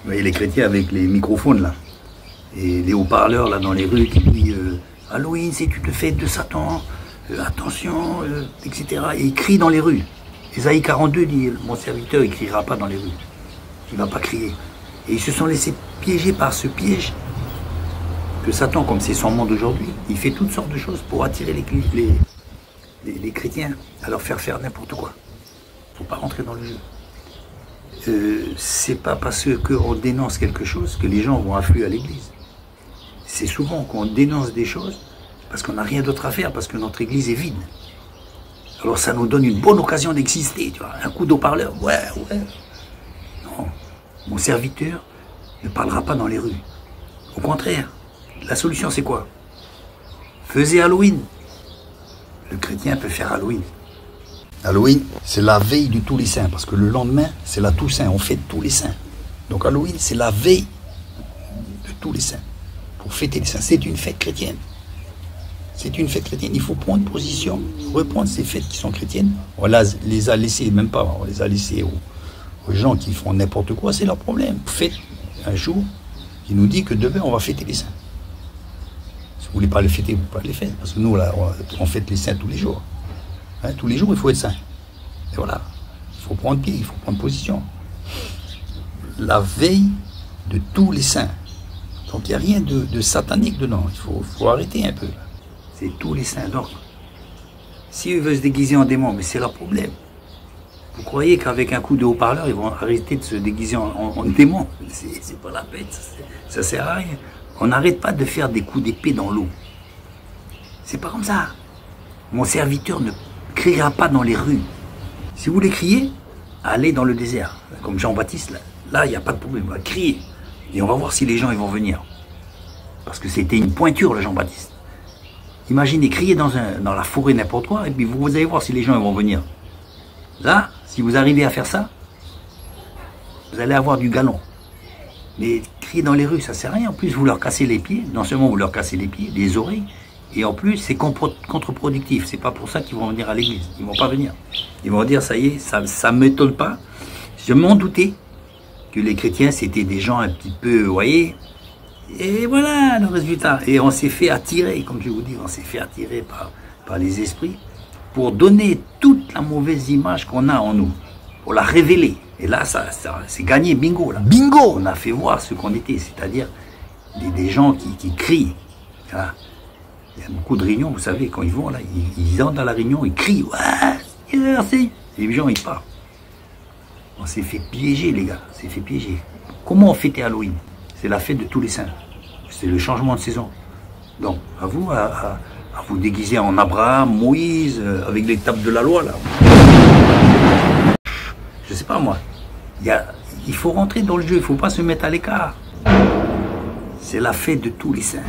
Vous voyez les chrétiens avec les microphones là, et les haut-parleurs là dans les rues qui disent Halloween c'est une fête de Satan, attention, etc. Et ils crient dans les rues. Ésaïe 42 dit mon serviteur il ne criera pas dans les rues, il ne va pas crier. Et ils se sont laissés piéger par ce piège que Satan, comme c'est son monde aujourd'hui, il fait toutes sortes de choses pour attirer les chrétiens à leur faire n'importe quoi. Il ne faut pas rentrer dans le jeu. C'est pas parce qu'on dénonce quelque chose que les gens vont affluer à l'église. C'est souvent qu'on dénonce des choses parce qu'on n'a rien d'autre à faire, parce que notre église est vide. Alors ça nous donne une bonne occasion d'exister, tu vois. Un coup d'haut-parleur, ouais. Non, mon serviteur ne parlera pas dans les rues. Au contraire, la solution c'est quoi? Faisez Halloween. Le chrétien peut faire Halloween. Halloween, c'est la veille de tous les saints, parce que le lendemain, c'est la Toussaint, on fête tous les saints. Donc Halloween, c'est la veille de tous les saints, pour fêter les saints. C'est une fête chrétienne. C'est une fête chrétienne. Il faut prendre position, reprendre ces fêtes qui sont chrétiennes. On les a laissées, même pas, on les a laissées aux gens qui font n'importe quoi, c'est leur problème. Faites un jour qui nous dit que demain, on va fêter les saints. Si vous ne voulez pas les fêter, vous ne pouvez pas les faire, parce que nous, là, on fête les saints tous les jours. Hein, tous les jours, il faut être saint. Et voilà, il faut prendre pied, il faut prendre position. La veille de tous les saints. Donc il n'y a rien de satanique dedans. Il faut arrêter un peu. C'est tous les saints. Donc, s'ils veulent se déguiser en démon, mais c'est leur problème. Vous croyez qu'avec un coup de haut-parleur, ils vont arrêter de se déguiser en démon? C'est pas la peine, ça sert à rien. On n'arrête pas de faire des coups d'épée dans l'eau. C'est pas comme ça. Mon serviteur ne criera pas dans les rues. Si vous voulez crier, allez dans le désert. Comme Jean-Baptiste, là, il n'y a pas de problème. On va crier. Et on va voir si les gens ils vont venir. Parce que c'était une pointure, le Jean-Baptiste. Imaginez crier dans la forêt n'importe quoi, et puis vous allez voir si les gens ils vont venir. Là, si vous arrivez à faire ça, vous allez avoir du galon. Mais crier dans les rues, ça ne sert à rien. En plus, vous leur cassez les pieds. Non seulement vous leur cassez les pieds, les oreilles, et en plus, c'est contre-productif. C'est pas pour ça qu'ils vont venir à l'église. Ils vont pas venir. Ils vont dire, ça y est, ça ne m'étonne pas. Je m'en doutais que les chrétiens, c'était des gens un petit peu, vous voyez. Et voilà le résultat. Et on s'est fait attirer, comme je vous dis, on s'est fait attirer par les esprits pour donner toute la mauvaise image qu'on a en nous, pour la révéler. Et là, c'est gagné, bingo. Là. Bingo! On a fait voir ce qu'on était, c'est-à-dire des gens qui crient. Voilà. Il y a beaucoup de réunions, vous savez, quand ils vont là, ils entrent dans la réunion, ils crient, ouais, merci. Et les gens, ils partent. On s'est fait piéger, les gars, on s'est fait piéger. Comment on fêtait Halloween? C'est la fête de tous les saints. C'est le changement de saison. Donc, à vous, à vous déguiser en Abraham, Moïse, avec les tables de la loi, là. Je sais pas, moi. Il faut rentrer dans le jeu, il ne faut pas se mettre à l'écart. C'est la fête de tous les saints.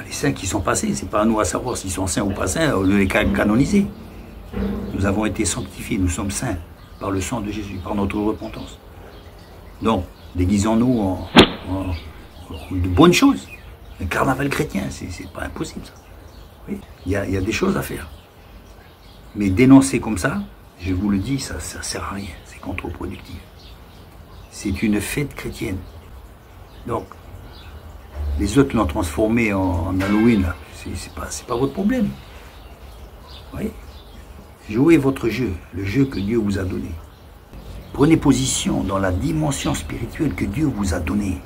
Les saints qui sont passés, c'est pas à nous à savoir s'ils sont saints ou pas saints, on les canoniser. Nous avons été sanctifiés, nous sommes saints par le sang de Jésus, par notre repentance. Donc, déguisons-nous en de bonnes choses. Le carnaval chrétien, c'est pas impossible ça. Oui, il y a des choses à faire. Mais dénoncer comme ça, je vous le dis, ça sert à rien, c'est contre-productif. C'est une fête chrétienne. Donc, les autres l'ont transformé en Halloween, c'est pas votre problème. Vous voyez? Jouez votre jeu, le jeu que Dieu vous a donné. Prenez position dans la dimension spirituelle que Dieu vous a donnée.